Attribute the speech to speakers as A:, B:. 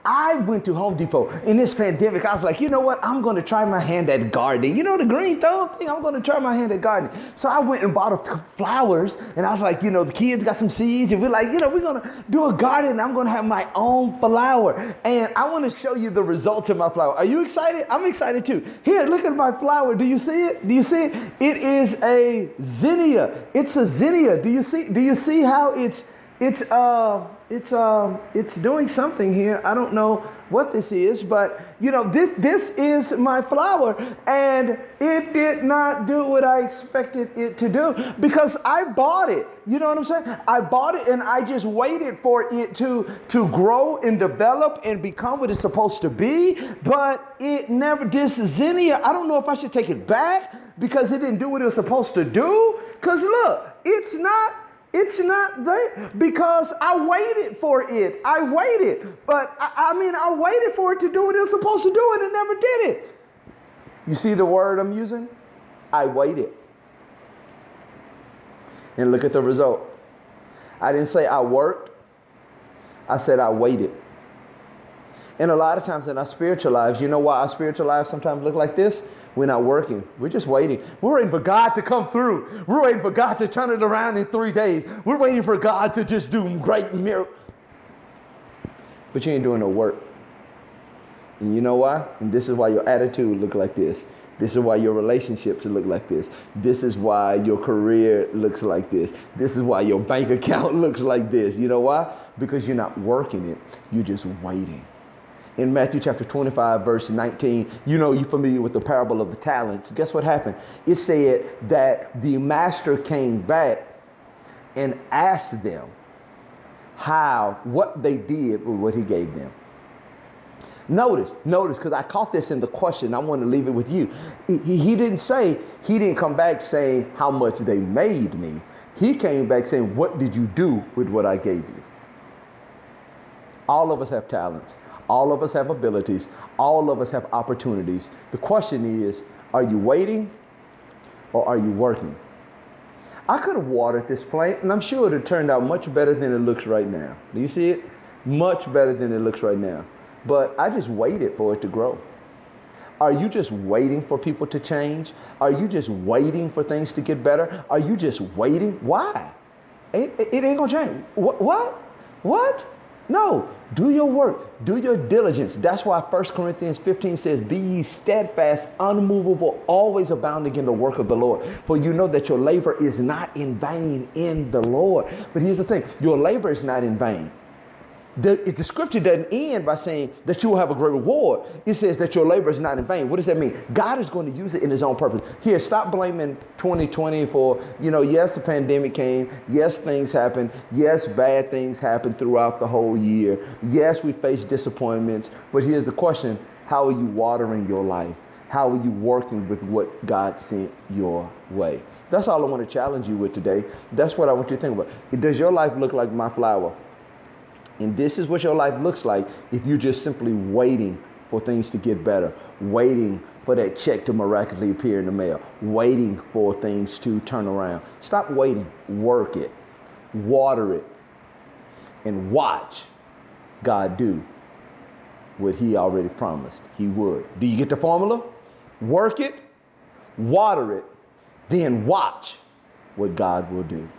A: I went to Home Depot in this pandemic. I was like, you know what? I'm going to try my hand at gardening. You know the green thumb thing? I'm going to try my hand at gardening. So I went and bought flowers, and I was like, the kids got some seeds, and we're like, we're going to do a garden, and I'm going to have my own flower. And I want to show you the results of my flower. Are you excited? I'm excited too. Here, look at my flower. Do you see it? Do you see it? It is a zinnia. It's a zinnia. Do you see how it's doing something here. I don't know what this is, but this is my flower, and it did not do what I expected it to do because I bought it. You know what I'm saying? I bought it and I just waited for it to grow and develop and become what it's supposed to be, but it never, this zinnia, I don't know if I should take it back because it didn't do what it was supposed to do. Because look, it's not there because I waited for it. I waited. But I waited for it to do what it was supposed to do, and it never did it. You see the word I'm using? I waited. And look at the result. I didn't say I worked. I said I waited. And a lot of times in our spiritual lives, you know why our spiritual lives sometimes look like this? We're not working. We're just waiting. We're waiting for God to come through. We're waiting for God to turn it around in 3 days. We're waiting for God to just do great miracles. But you ain't doing no work. And you know why? And this is why your attitude look like this. This is why your relationships look like this. This is why your career looks like this. This is why your bank account looks like this. You know why? Because you're not working it. You're just waiting. In Matthew chapter 25, verse 19, you're familiar with the parable of the talents. Guess what happened? It said that the master came back and asked them what they did with what he gave them. Notice, because I caught this in the question. I want to leave it with you. He didn't come back saying how much they made me. He came back saying, what did you do with what I gave you? All of us have talents. All of us have abilities. All of us have opportunities. The question is, are you waiting or are you working? I could have watered this plant, and I'm sure it would have turned out much better than it looks right now. Do you see it? Much better than it looks right now. But I just waited for it to grow. Are you just waiting for people to change? Are you just waiting for things to get better? Are you just waiting? Why? It ain't going to change. What? No, do your work, do your diligence. That's why 1 Corinthians 15 says, be ye steadfast, unmovable, always abounding in the work of the Lord. For you know that your labor is not in vain in the Lord. But here's the thing, your labor is not in vain. The scripture doesn't end by saying that you will have a great reward. It says that your labor is not in vain. What does that mean? God is going to use it in his own purpose. Here, stop blaming 2020 for, yes, the pandemic came. Yes, things happened. Yes, bad things happened throughout the whole year. Yes, we face disappointments. But here's the question. How are you watering your life? How are you working with what God sent your way? That's all I want to challenge you with today. That's what I want you to think about. Does your life look like my flower? And this is what your life looks like if you're just simply waiting for things to get better, waiting for that check to miraculously appear in the mail, waiting for things to turn around. Stop waiting. Work it. Water it. And watch God do what he already promised he would. Do you get the formula? Work it, water it, then watch what God will do.